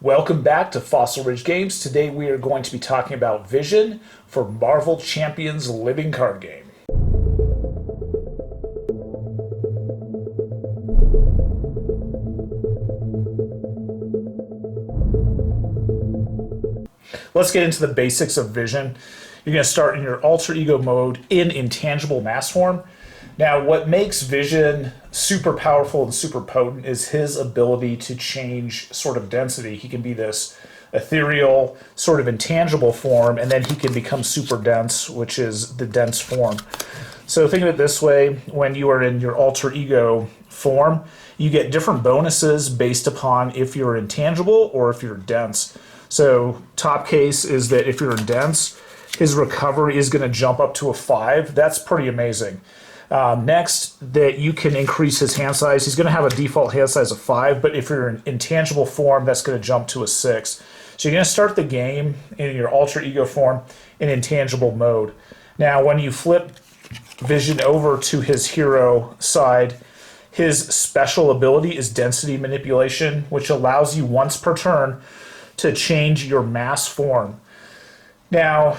Welcome back to Fossil Ridge Games. Today we are going to be talking about Vision for Marvel Champions Living Card Game. Let's get into the basics of Vision. You're going to start in your alter ego mode in Intangible mass form. Now, what makes Vision super powerful and super potent is his ability to change sort of density. He can be this ethereal, sort of intangible form, and then he can become super dense, which is the dense form. So think of it this way: when you are in your alter ego form, you get different bonuses based upon if you're intangible or if you're dense. So top case is that if you're in dense, his recovery is going to jump up to a 5. That's pretty amazing. Next, that you can increase his hand size. He's going to have a default hand size of 5, but if you're in intangible form, that's going to jump to a 6. So you're going to start the game in your alter ego form in intangible mode. Now, when you flip Vision over to his hero side, his special ability is density manipulation, which allows you once per turn to change your mass form. Now,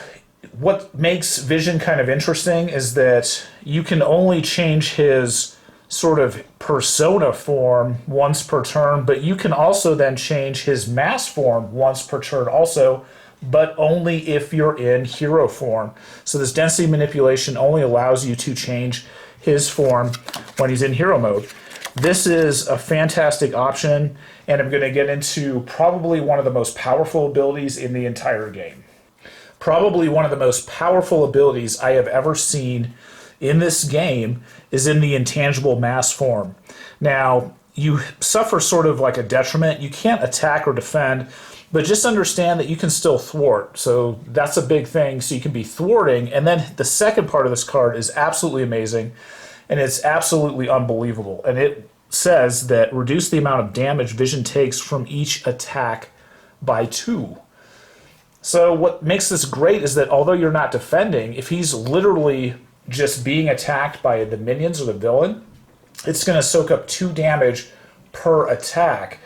what makes Vision kind of interesting is that you can only change his sort of persona form once per turn, but you can also then change his mass form once per turn also, but only if you're in hero form. So this density manipulation only allows you to change his form when he's in hero mode. This is a fantastic option, and I'm going to get into probably one of the most powerful abilities in the entire game. Probably one of the most powerful abilities I have ever seen in this game is in the intangible mass form. Now, you suffer sort of like a detriment. You can't attack or defend, but just understand that you can still thwart. So that's a big thing. So you can be thwarting. And then the second part of this card is absolutely amazing, and it's absolutely unbelievable. And it says that reduce the amount of damage Vision takes from each attack by 2. So what makes this great is that although you're not defending, if he's literally just being attacked by the minions or the villain, it's going to soak up 2 damage per attack.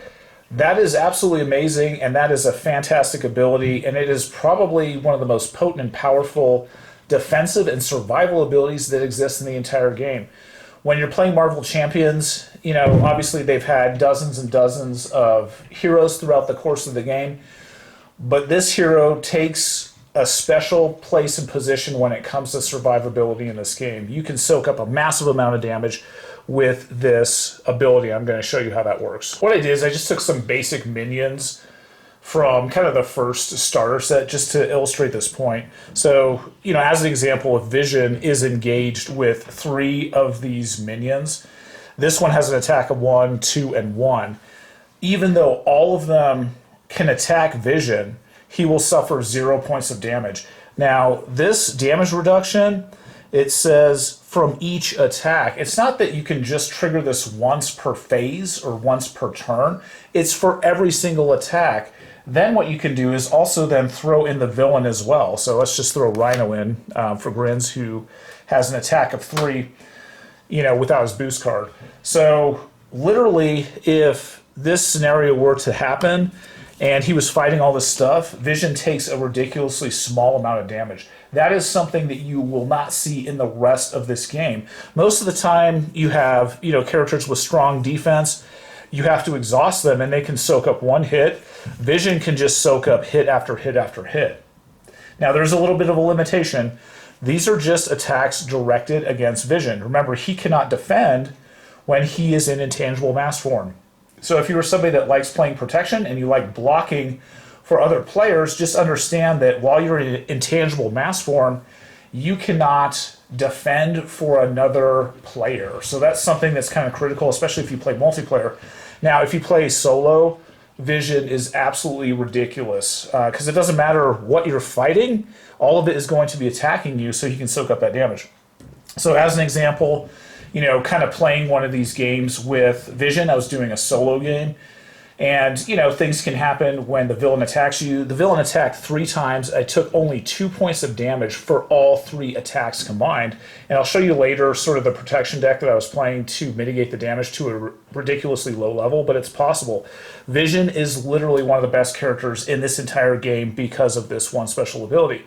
That is absolutely amazing, and that is a fantastic ability, and it is probably one of the most potent and powerful defensive and survival abilities that exist in the entire game. When you're playing Marvel Champions, you know, obviously they've had dozens and dozens of heroes throughout the course of the game, but this hero takes a special place and position when it comes to survivability in this game. You can soak up a massive amount of damage with this ability. I'm going to show you how that works. What I did is I just took some basic minions from kind of the first starter set just to illustrate this point. So, you know, as an example, if Vision is engaged with 3 of these minions, this one has an attack of 1, 2, and 1. Even though all of them can attack Vision, he will suffer 0 points of damage. Now, this damage reduction, it says from each attack. It's not that you can just trigger this once per phase or once per turn. It's for every single attack. Then what you can do is also then throw in the villain as well. So let's just throw Rhino in for grins, who has an attack of 3, you know, without his boost card. So literally, if this scenario were to happen and he was fighting all this stuff, Vision takes a ridiculously small amount of damage. That is something that you will not see in the rest of this game. Most of the time you have, you know, characters with strong defense. You have to exhaust them and they can soak up 1 hit. Vision can just soak up hit after hit after hit. Now there's a little bit of a limitation. These are just attacks directed against Vision. Remember, he cannot defend when he is in intangible mass form. So if you are somebody that likes playing protection and you like blocking for other players, just understand that while you're in intangible mass form, you cannot defend for another player. So that's something that's kind of critical, especially if you play multiplayer. Now, if you play solo, Vision is absolutely ridiculous because it doesn't matter what you're fighting, all of it is going to be attacking you, so you can soak up that damage. So as an example, you know, kind of playing one of these games with Vision, I was doing a solo game, And, you know, things can happen when the villain attacks you. The villain attacked 3 times. I took only 2 points of damage for all 3 attacks combined. And I'll show you later sort of the protection deck that I was playing to mitigate the damage to a ridiculously low level, but it's possible. Vision is literally one of the best characters in this entire game because of this one special ability.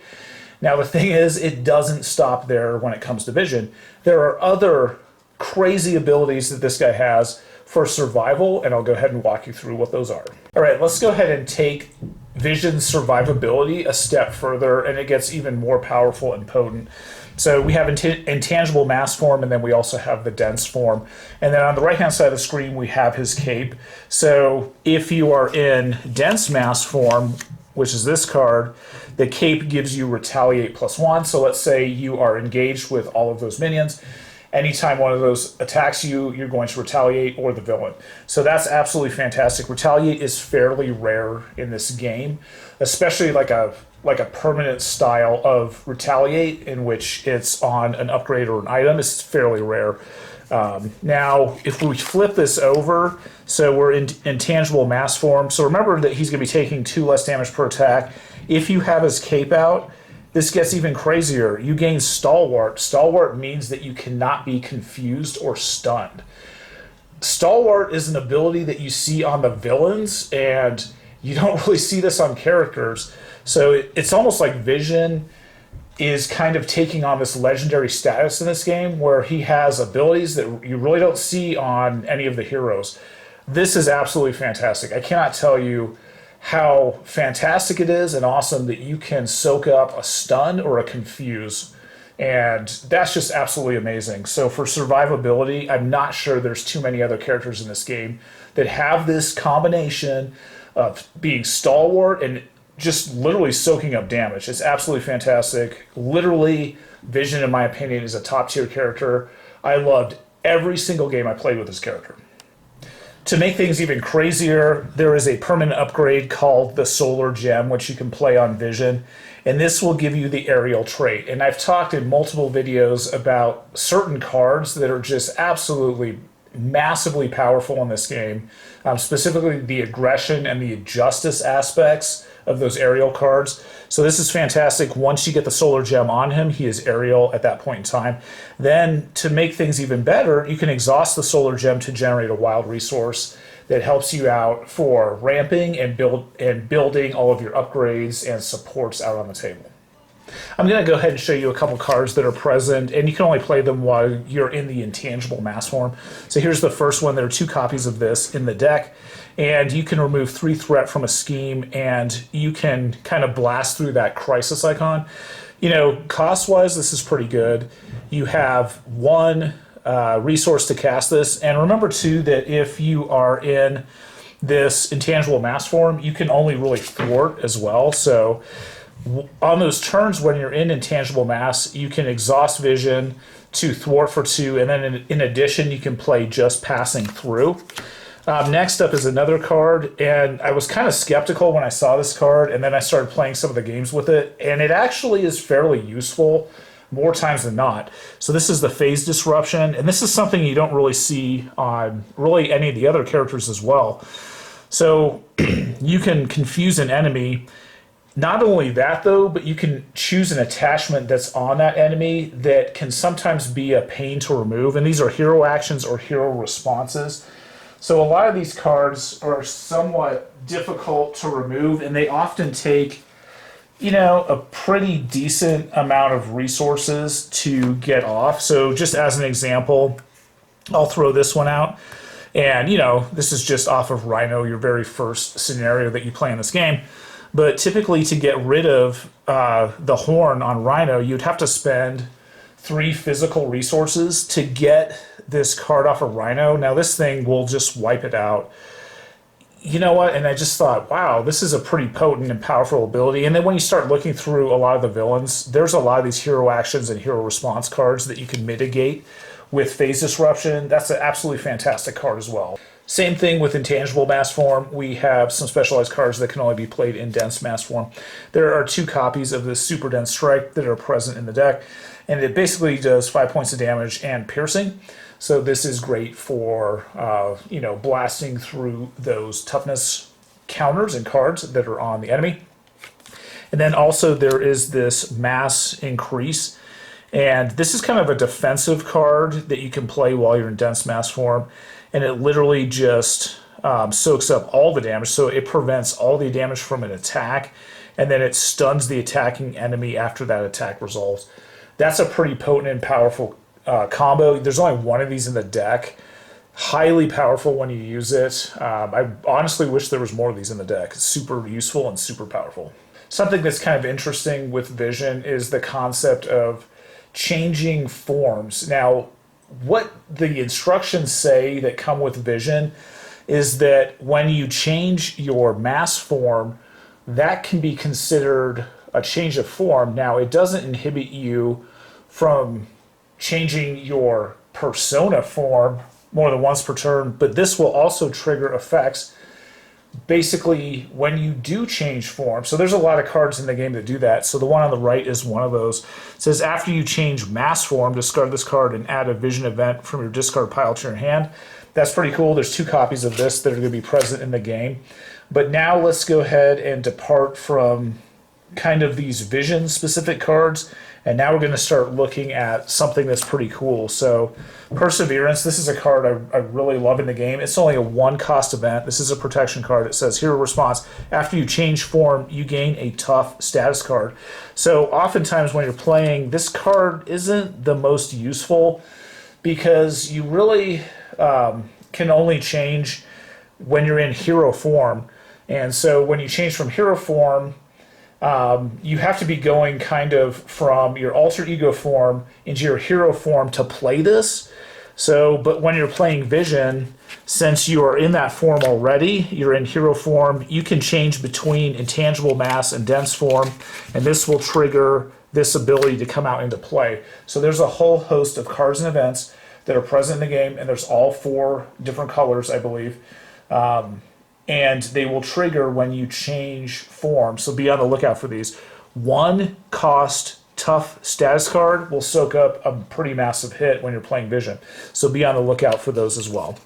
Now, the thing is, it doesn't stop there when it comes to Vision. There are other crazy abilities that this guy has for survival, and I'll go ahead and walk you through what those are. All right, let's go ahead and take Vision's survivability a step further, and it gets even more powerful and potent. So we have intangible mass form, and then we also have the dense form. And then on the right-hand side of the screen, we have his cape. So if you are in dense mass form, which is this card, the cape gives you retaliate +1. So let's say you are engaged with all of those minions. Anytime one of those attacks you, you're going to retaliate, or the villain. So that's absolutely fantastic. Retaliate is fairly rare in this game, especially like a permanent style of retaliate in which it's on an upgrade or an item. It's fairly rare. Now, if we flip this over, so we're in intangible mass form. So remember that he's going to be taking 2 less damage per attack. If you have his cape out, this gets even crazier. You gain Stalwart. Stalwart means that you cannot be confused or stunned. Stalwart is an ability that you see on the villains, and you don't really see this on characters. So it's almost like Vision is kind of taking on this legendary status in this game where he has abilities that you really don't see on any of the heroes. This is absolutely fantastic. I cannot tell you how fantastic it is and awesome that you can soak up a stun or a confuse. And that's just absolutely amazing. So for survivability, I'm not sure there's too many other characters in this game that have this combination of being stalwart and just literally soaking up damage. It's absolutely fantastic. Literally, Vision, in my opinion, is a top tier character. I loved every single game I played with this character. To make things even crazier, there is a permanent upgrade called the Solar Gem, which you can play on Vision, and this will give you the aerial trait. And I've talked in multiple videos about certain cards that are just absolutely massively powerful in this game, specifically the aggression and the justice aspects of those aerial cards. So this is fantastic. Once you get the Solar Gem on him, he is aerial at that point in time. Then to make things even better, you can exhaust the Solar Gem to generate a wild resource that helps you out for ramping and building all of your upgrades and supports out on the table. I'm going to go ahead and show you a couple cards that are present, and you can only play them while you're in the intangible mass form. So here's the first one. There are 2 copies of this in the deck, and you can remove 3 threat from a scheme, and you can kind of blast through that crisis icon. You know, cost-wise, this is pretty good. You have 1 resource to cast this, and remember, too, that if you are in this intangible mass form, you can only really thwart as well. So on those turns when you're in intangible mass, you can exhaust Vision to thwart for 2, and then in addition, you can play just passing through. Next up is another card, and I was kind of skeptical when I saw this card, and then I started playing some of the games with it, and it actually is fairly useful more times than not. So this is the Phase Disruption, and this is something you don't really see on really any of the other characters as well. So you can confuse an enemy. Not only that, though, but you can choose an attachment that's on that enemy that can sometimes be a pain to remove, and these are hero actions or hero responses. So a lot of these cards are somewhat difficult to remove, and they often take, you know, a pretty decent amount of resources to get off. So just as an example, I'll throw this one out. And, you know, this is just off of Rhino, your very first scenario that you play in this game. But typically to get rid of the horn on Rhino, you'd have to spend 3 physical resources to get this card off of Rhino. Now this thing will just wipe it out. You know what? And I just thought, wow, this is a pretty potent and powerful ability. And then when you start looking through a lot of the villains, there's a lot of these hero actions and hero response cards that you can mitigate with Phase Disruption. That's an absolutely fantastic card as well. Same thing with Intangible Mass Form. We have some specialized cards that can only be played in Dense Mass Form. There are 2 copies of this Super Dense Strike that are present in the deck, and it basically does 5 points of damage and piercing. So this is great for, blasting through those toughness counters and cards that are on the enemy. And then also there is this mass increase. And this is kind of a defensive card that you can play while you're in dense mass form. And it literally just soaks up all the damage. So it prevents all the damage from an attack. And then it stuns the attacking enemy after that attack resolves. That's a pretty potent and powerful combo. There's only one of these in the deck. Highly powerful when you use it. I honestly wish there was more of these in the deck. It's super useful and super powerful. Something that's kind of interesting with Vision is the concept of changing forms. Now, what the instructions say that come with Vision is that when you change your mass form, that can be considered a change of form. Now, it doesn't inhibit you from changing your persona form more than once per turn, but this will also trigger effects basically when you do change form. So there's a lot of cards in the game that do that. So the one on the right is one of those. It says after you change mass form, discard this card and add a Vision event from your discard pile to your hand. That's pretty cool. There's 2 copies of this that are going to be present in the game. But now let's go ahead and depart from kind of these Vision specific cards. And now we're going to start looking at something that's pretty cool. So Perseverance, this is a card I really love in the game. It's only a 1-cost event. This is a protection card. It says hero response. After you change form, you gain a tough status card. So oftentimes when you're playing, this card isn't the most useful because you really can only change when you're in hero form. And so when you change from hero form, you have to be going kind of from your alter ego form into your hero form to play this. So, but when you're playing Vision, since you are in that form already, you're in hero form, you can change between intangible mass and dense form, and this will trigger this ability to come out into play. So there's a whole host of cards and events that are present in the game, and there's all 4 different colors, I believe. And they will trigger when you change form. So be on the lookout for these. 1-cost tough status card will soak up a pretty massive hit when you're playing Vision. So be on the lookout for those as well.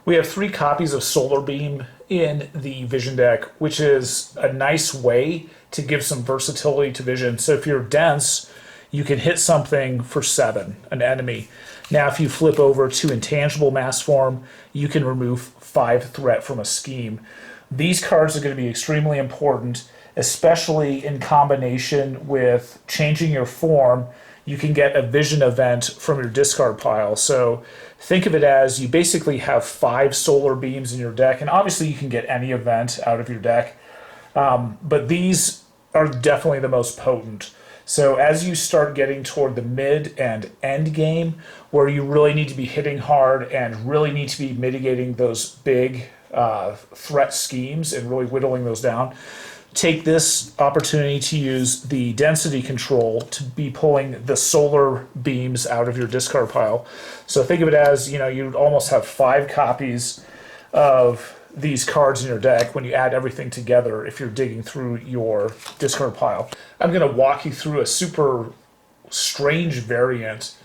We have 3 copies of Solar Beam in the Vision deck, which is a nice way to give some versatility to Vision. So if you're dense, you can hit something for 7, an enemy. Now, if you flip over to Intangible mass form, you can remove 5 threat from a scheme. These cards are going to be extremely important, especially in combination with changing your form. You can get a Vision event from your discard pile. So think of it as you basically have 5 solar beams in your deck, and obviously you can get any event out of your deck, but these are definitely the most potent. So as you start getting toward the mid and end game, where you really need to be hitting hard and really need to be mitigating those big threat schemes and really whittling those down, take this opportunity to use the density control to be pulling the solar beams out of your discard pile. So think of it as, you'd almost have 5 copies of these cards in your deck when you add everything together if you're digging through your discard pile. I'm going to walk you through a super strange variant,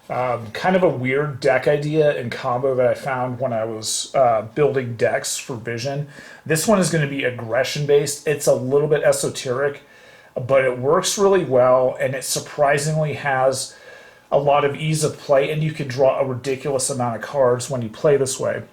kind of a weird deck idea and combo that I found when I was building decks for Vision. This one is going to be aggression based. It's a little bit esoteric, but it works really well, and it surprisingly has a lot of ease of play, and you can draw a ridiculous amount of cards when you play this way.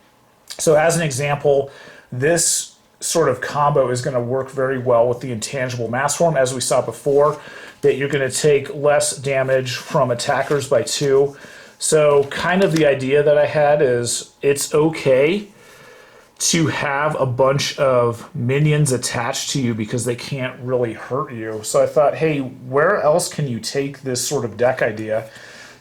So as an example, this sort of combo is going to work very well with the Intangible mass form, as we saw before, that you're going to take less damage from attackers by 2. So kind of the idea that I had is it's okay to have a bunch of minions attached to you because they can't really hurt you. So I thought, hey, where else can you take this sort of deck idea?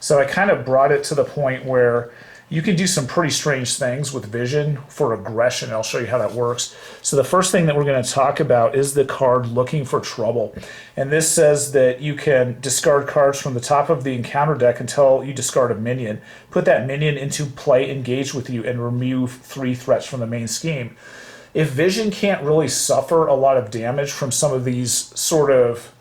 So I kind of brought it to the point where you can do some pretty strange things with Vision for aggression. I'll show you how that works. So the first thing that we're going to talk about is the card Looking for Trouble. And this says that you can discard cards from the top of the encounter deck until you discard a minion. Put that minion into play, engage with you, and remove 3 threats from the main scheme. If Vision can't really suffer a lot of damage from some of these sort of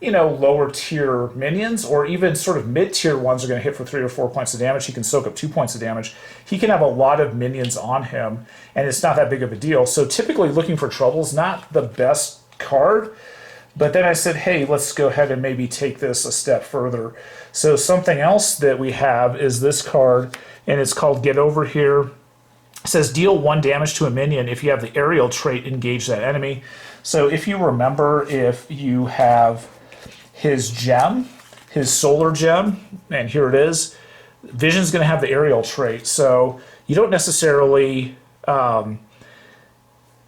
lower tier minions, or even sort of mid tier ones are going to hit for 3 or 4 points of damage. He can soak up 2 points of damage. He can have a lot of minions on him, and it's not that big of a deal. So typically looking for trouble is not the best card. But then I said, hey, let's go ahead and maybe take this a step further. So something else that we have is this card, and it's called Get Over Here. It says deal 1 damage to a minion if you have the aerial trait, engage that enemy. So if you remember, if you have his gem, his solar gem, and here it is, Vision's going to have the aerial trait. So you don't necessarily,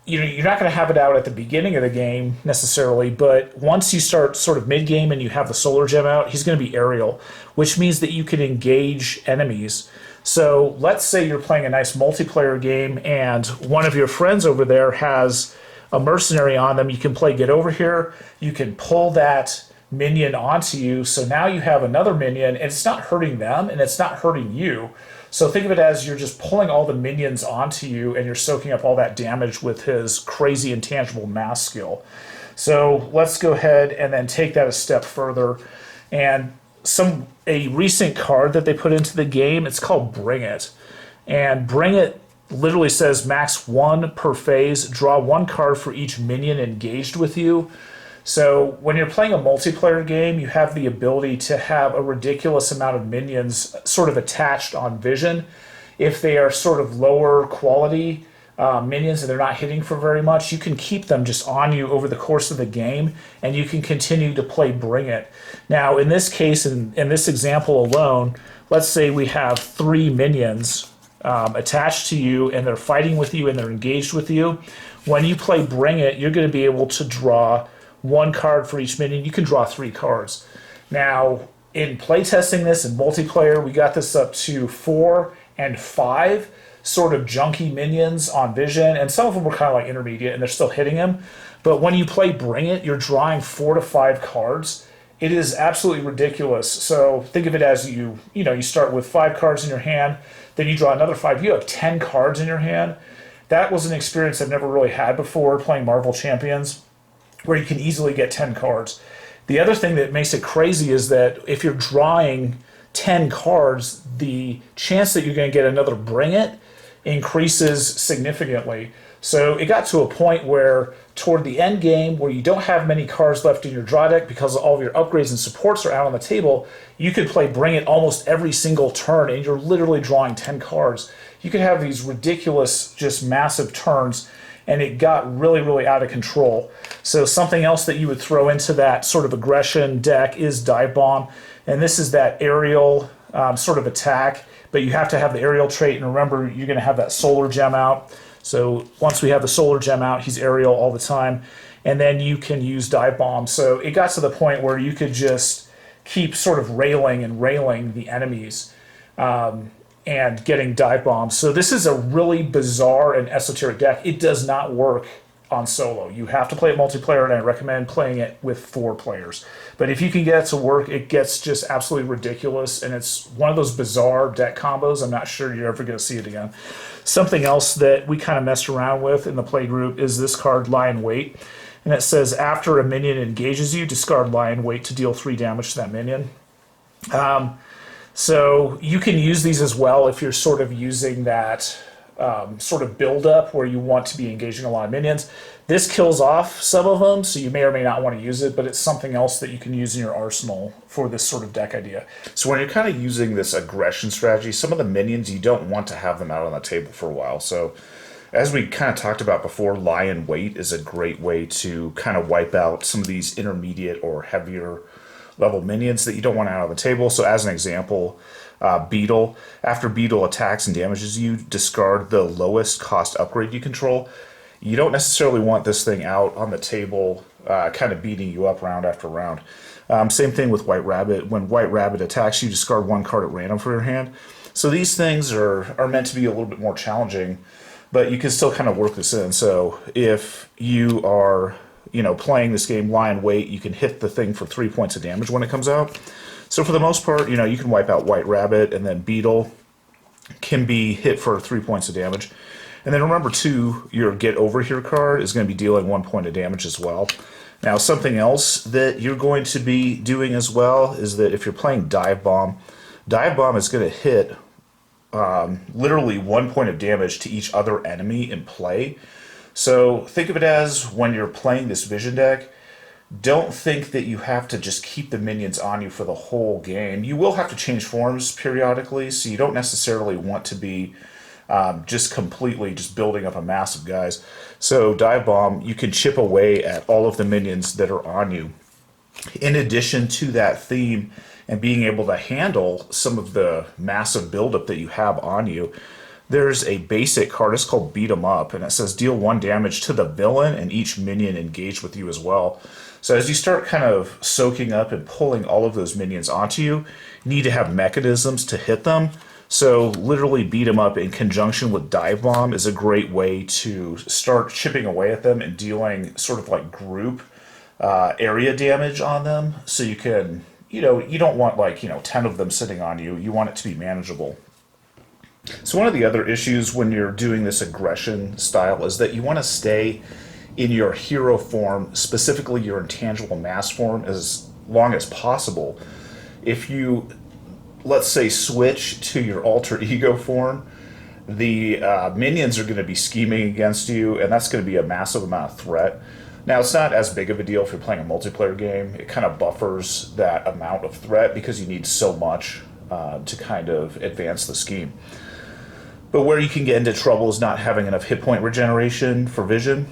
you're not going to have it out at the beginning of the game necessarily, but once you start sort of mid-game and you have the solar gem out, he's going to be aerial, which means that you can engage enemies. So let's say you're playing a nice multiplayer game and one of your friends over there has a mercenary on them. You can play Get Over Here. You can pull that minion onto you. So now you have another minion, and it's not hurting them and it's not hurting you. So think of it as you're just pulling all the minions onto you and you're soaking up all that damage with his crazy intangible mass skill. So let's go ahead and then take that a step further. And a recent card that they put into the game, it's called Bring It. And Bring It literally says max 1 per phase, draw 1 card for each minion engaged with you. So when you're playing a multiplayer game, you have the ability to have a ridiculous amount of minions sort of attached on Vision. If they are sort of lower quality minions and they're not hitting for very much, you can keep them just on you over the course of the game, and you can continue to play Bring It. Now, in this case, in this example alone, let's say we have 3 minions attached to you, and they're fighting with you and they're engaged with you. When you play Bring It, you're going to be able to draw 1 card for each minion. You can draw 3 cards. Now, in playtesting this in multiplayer, we got this up to 4 and 5 sort of junky minions on Vision, and some of them were kind of like intermediate and they're still hitting him. But when you play Bring It, you're drawing 4 to 5 cards. It is absolutely ridiculous. So think of it as you start with 5 cards in your hand, then you draw another 5. You have 10 cards in your hand. That was an experience I've never really had before playing Marvel Champions, where you can easily get 10 cards. The other thing that makes it crazy is that if you're drawing 10 cards, the chance that you're going to get another Bring It increases significantly. So it got to a point where toward the end game, where you don't have many cards left in your draw deck because all of your upgrades and supports are out on the table, you could play Bring It almost every single turn and you're literally drawing 10 cards. You could have these ridiculous, just massive turns, and it got really, really out of control. So something else that you would throw into that sort of aggression deck is Dive Bomb, and this is that aerial sort of attack, but you have to have the aerial trait, and remember, you're going to have that solar gem out. So once we have the solar gem out, he's aerial all the time, and then you can use Dive Bomb. So it got to the point where you could just keep sort of railing the enemies and getting Dive Bombs. So this is a really bizarre and esoteric deck. It does not work on solo. You have to play it multiplayer, and I recommend playing it with 4 players. But if you can get it to work, it gets just absolutely ridiculous, and it's one of those bizarre deck combos. I'm not sure you're ever going to see it again. Something else that we kind of messed around with in the play group is this card, Lie in Wait. And it says, after a minion engages you, discard Lie in Wait to deal 3 damage to that minion. So you can use these as well if you're sort of using that sort of build-up where you want to be engaging a lot of minions. This kills off some of them, so you may or may not want to use it, but it's something else that you can use in your arsenal for this sort of deck idea. So when you're kind of using this aggression strategy, some of the minions, you don't want to have them out on the table for a while. So as we kind of talked about before, Lie in Wait is a great way to kind of wipe out some of these intermediate or heavier level minions that you don't want out on the table. So as an example, Beetle. After Beetle attacks and damages you, discard the lowest cost upgrade you control. You don't necessarily want this thing out on the table kind of beating you up round after round. Same thing with White Rabbit. When White Rabbit attacks you, discard 1 card at random for your hand. So these things are meant to be a little bit more challenging, but you can still kind of work this in. So if you are playing this game Lie in Wait, you can hit the thing for 3 points of damage when it comes out. So for the most part, you can wipe out White Rabbit, and then Beetle can be hit for 3 points of damage. And then remember too, your Get Over Here card is going to be dealing 1 point of damage as well. Now, something else that you're going to be doing as well is that if you're playing Dive Bomb is going to hit literally 1 point of damage to each other enemy in play. So think of it as when you're playing this Vision deck, don't think that you have to just keep the minions on you for the whole game. You will have to change forms periodically, so you don't necessarily want to be just completely just building up a mass of guys. So Dive Bomb, you can chip away at all of the minions that are on you. In addition to that theme and being able to handle some of the massive buildup that you have on you, there's a basic card. It's called Beat 'em Up, and it says deal 1 damage to the villain and each minion engaged with you as well. So as you start kind of soaking up and pulling all of those minions onto you, you need to have mechanisms to hit them. So literally Beat 'em Up in conjunction with Dive Bomb is a great way to start chipping away at them and dealing sort of like group area damage on them. So you can, you don't want 10 of them sitting on you. You want it to be manageable. So one of the other issues when you're doing this aggression style is that you want to stay in your hero form, specifically your intangible mass form, as long as possible. If you, let's say, switch to your alter ego form, the minions are going to be scheming against you, and that's going to be a massive amount of threat. Now, it's not as big of a deal if you're playing a multiplayer game. It kind of buffers that amount of threat because you need so much to kind of advance the scheme. But where you can get into trouble is not having enough hit point regeneration for Vision.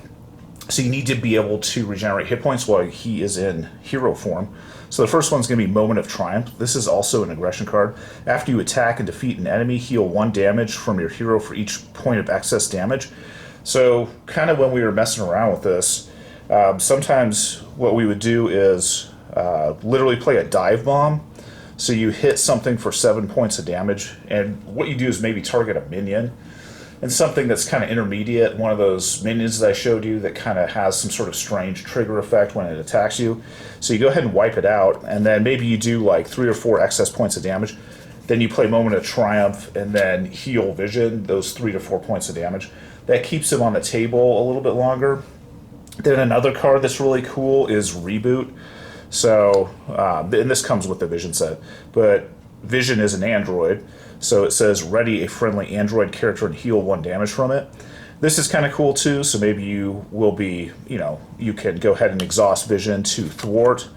So you need to be able to regenerate hit points while he is in hero form. So the first one's going to be Moment of Triumph. This is also an aggression card. After you attack and defeat an enemy, heal 1 damage from your hero for each point of excess damage. So kind of when we were messing around with this, sometimes what we would do is literally play a Dive Bomb. So you hit something for 7 points of damage, and what you do is maybe target a minion and something that's kind of intermediate, one of those minions that I showed you that kind of has some sort of strange trigger effect when it attacks you. So you go ahead and wipe it out, and then maybe you do like 3 or 4 excess points of damage. Then you play Moment of Triumph and then heal Vision, those 3 to 4 points of damage. That keeps him on the table a little bit longer. Then another card that's really cool is Reboot. So, and this comes with the Vision set, but Vision is an android, so it says ready a friendly android character and heal 1 damage from it. This is kind of cool too, so maybe you will be, you can go ahead and exhaust Vision to thwart,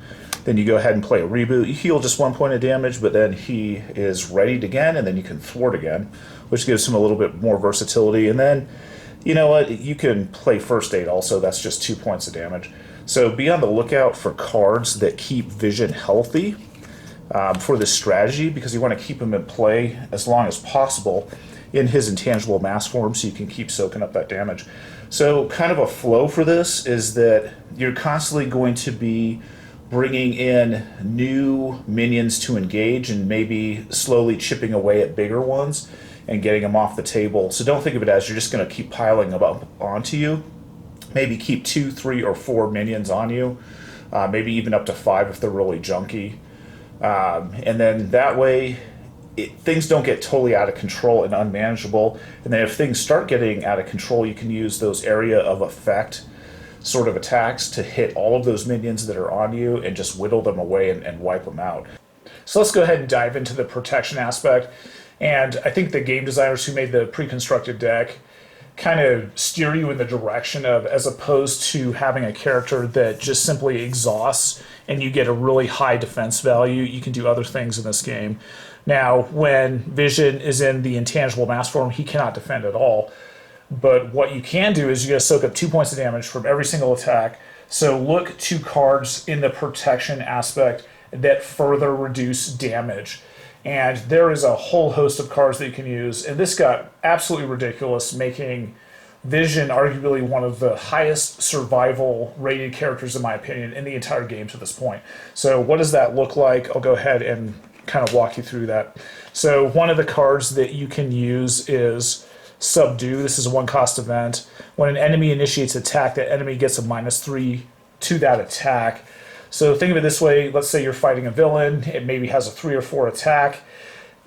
then you go ahead and play a Reboot, you heal just 1 point of damage, but then he is readied again, and then you can thwart again, which gives him a little bit more versatility, and then, you know what, you can play First Aid also, that's just 2 points of damage. So be on the lookout for cards that keep Vision healthy for this strategy, because you want to keep him in play as long as possible in his intangible mass form so you can keep soaking up that damage. So kind of a flow for this is that you're constantly going to be bringing in new minions to engage and maybe slowly chipping away at bigger ones and getting them off the table. So don't think of it as you're just going to keep piling them up onto you. Maybe keep 2, 3, or 4 minions on you, maybe even up to 5 if they're really junky. And then that way, things don't get totally out of control and unmanageable. And then if things start getting out of control, you can use those area of effect sort of attacks to hit all of those minions that are on you and just whittle them away and wipe them out. So let's go ahead and dive into the protection aspect. And I think the game designers who made the pre-constructed deck kind of steer you in the direction of, as opposed to having a character that just simply exhausts and you get a really high defense value, you can do other things in this game. Now, when Vision is in the intangible mass form, he cannot defend at all. But what you can do is you're going to soak up 2 points of damage from every single attack. So look to cards in the protection aspect that further reduce damage. And there is a whole host of cards that you can use. And this got absolutely ridiculous, making Vision arguably one of the highest survival rated characters, in my opinion, in the entire game to this point. So what does that look like? I'll go ahead and kind of walk you through that. So one of the cards that you can use is Subdue. This is a 1-cost event. When an enemy initiates attack, that enemy gets a -3 to that attack. So think of it this way, let's say you're fighting a villain, it maybe has a 3 or 4 attack.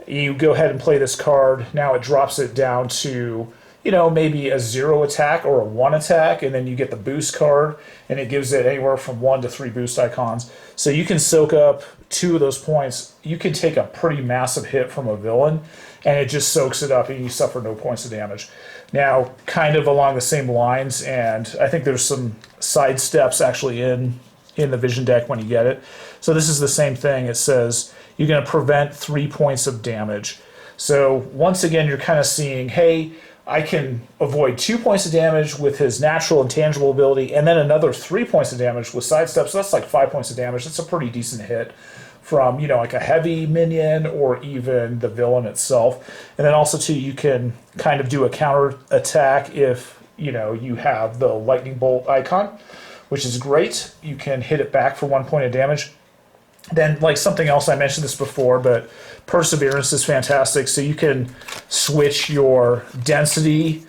You go ahead and play this card, now it drops it down to, maybe a 0 attack or a 1 attack, and then you get the boost card, and it gives it anywhere from 1 to 3 boost icons. So you can soak up 2 of those points. You can take a pretty massive hit from a villain, and it just soaks it up, and you suffer no points of damage. Now, kind of along the same lines, and I think there's some side steps actually in the Vision deck when you get it. So this is the same thing. It says you're going to prevent 3 points of damage. So once again, you're kind of seeing, hey, I can avoid 2 points of damage with his natural intangible ability, and then another 3 points of damage with sidestep. So that's like 5 points of damage. That's a pretty decent hit from, like a heavy minion or even the villain itself. And then also too, you can kind of do a counter attack if, you have the lightning bolt icon, which is great. You can hit it back for 1 point of damage. Then, like something else, I mentioned this before, but Perseverance is fantastic. So you can switch your density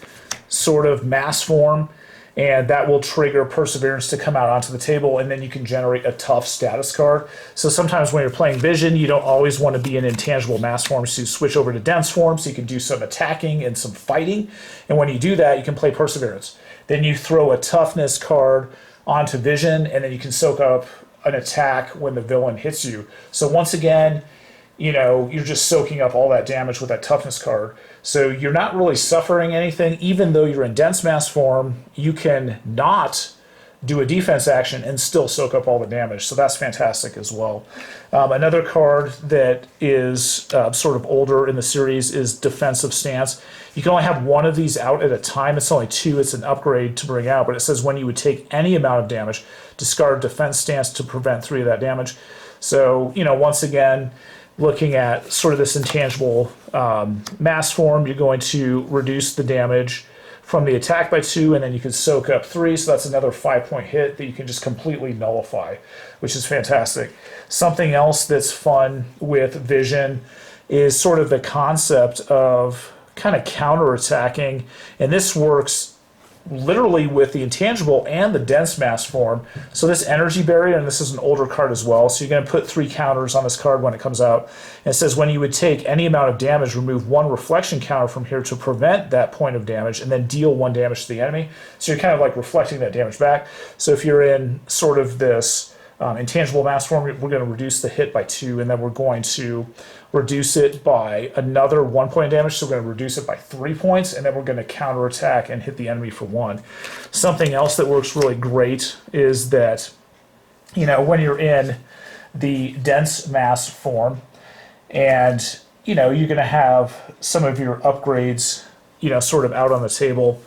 sort of mass form, and that will trigger Perseverance to come out onto the table, and then you can generate a tough status card. So sometimes when you're playing Vision, you don't always want to be in intangible mass form, so you switch over to dense form so you can do some attacking and some fighting. And when you do that, you can play Perseverance. Then you throw a toughness card onto Vision, and then you can soak up an attack when the villain hits you. So once again, you're just soaking up all that damage with that toughness card. So you're not really suffering anything. Even though you're in dense mass form, you can not do a defense action and still soak up all the damage. So that's fantastic as well. Another card that is sort of older in the series is Defensive Stance. You can only have one of these out at a time. It's only 2. It's an upgrade to bring out, but it says when you would take any amount of damage, discard Defense Stance to prevent 3 of that damage. So, once again, looking at sort of this intangible mass form, you're going to reduce the damage from the attack by 2, and then you can soak up 3, so that's another 5-point hit that you can just completely nullify, which is fantastic. Something else that's fun with Vision is sort of the concept of kind of counterattacking, and this works literally with the intangible and the dense mass form. So this energy barrier, and this is an older card as well, so you're going to put 3 counters on this card when it comes out. And it says when you would take any amount of damage, remove 1 reflection counter from here to prevent that point of damage, and then deal 1 damage to the enemy. So you're kind of like reflecting that damage back. So if you're in sort of this intangible mass form, we're going to reduce the hit by 2, and then we're going to reduce it by another 1 point of damage. So we're going to reduce it by 3 points, and then we're going to counterattack and hit the enemy for 1. Something else that works really great is that, when you're in the dense mass form, and you're going to have some of your upgrades, sort of out on the table,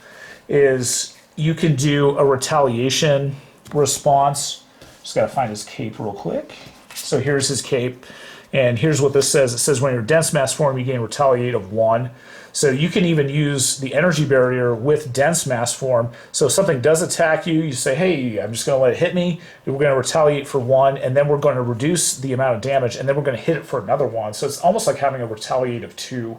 is you can do a retaliation response. Just got to find his cape real quick. So here's his cape, and here's what this says. It says when you're dense mass form, you gain retaliate of 1. So you can even use the energy barrier with dense mass form. So if something does attack you, you say, hey, I'm just going to let it hit me. We're going to retaliate for 1, and then we're going to reduce the amount of damage, and then we're going to hit it for another 1. So it's almost like having a retaliate of 2,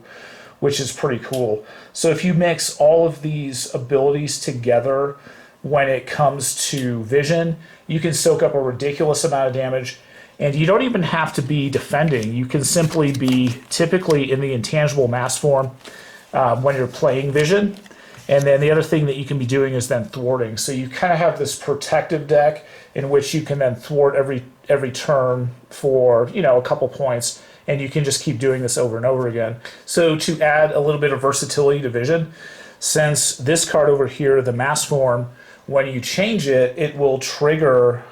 which is pretty cool. So if you mix all of these abilities together when it comes to Vision, you can soak up a ridiculous amount of damage, and you don't even have to be defending. You can simply be typically in the intangible mass form when you're playing Vision, and then the other thing that you can be doing is then thwarting. So you kind of have this protective deck in which you can then thwart every turn for a couple points, and you can just keep doing this over and over again. So to add a little bit of versatility to Vision, since this card over here, the mass form, when you change it, it will trigger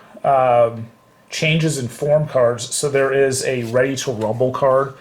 changes in form cards. So there is a Ready to Rumble card,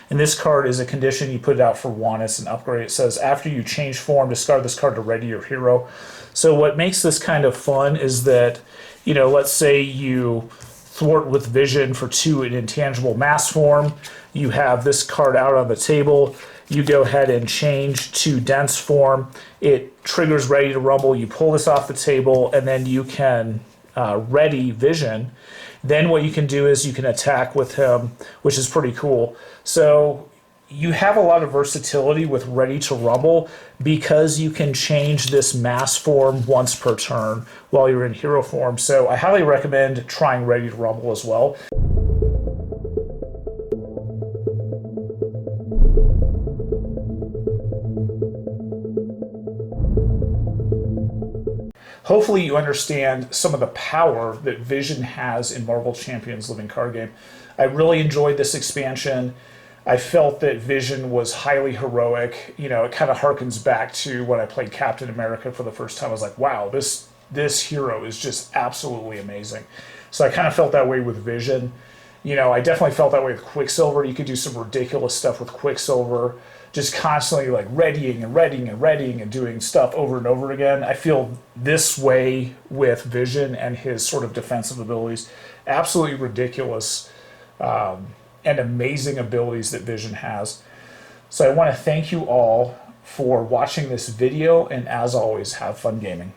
and this card is a condition. You put it out for 1. It's an upgrade. It says after you change form, discard this card to ready your hero. So what makes this kind of fun is that, let's say you thwart with Vision for 2 in intangible mass form. You have this card out on the table. You go ahead and change to dense form. It triggers Ready to Rumble. You pull this off the table, and then you can ready Vision. Then what you can do is you can attack with him, which is pretty cool. So you have a lot of versatility with Ready to Rumble because you can change this mass form once per turn while you're in hero form. So I highly recommend trying Ready to Rumble as well. hopefully you understand some of the power that Vision has in Marvel Champions Living Card Game. I really enjoyed this expansion. I felt that Vision was highly heroic. You know, it kind of harkens back to when I played Captain America for the first time. I was like, wow, this hero is just absolutely amazing. So I kind of felt that way with Vision. You know, I definitely felt that way with Quicksilver. You could do some ridiculous stuff with Quicksilver, just constantly like readying and doing stuff over and over again. I feel this way with Vision and his sort of defensive abilities. Absolutely ridiculous and amazing abilities that Vision has. So I want to thank you all for watching this video, and as always, have fun gaming.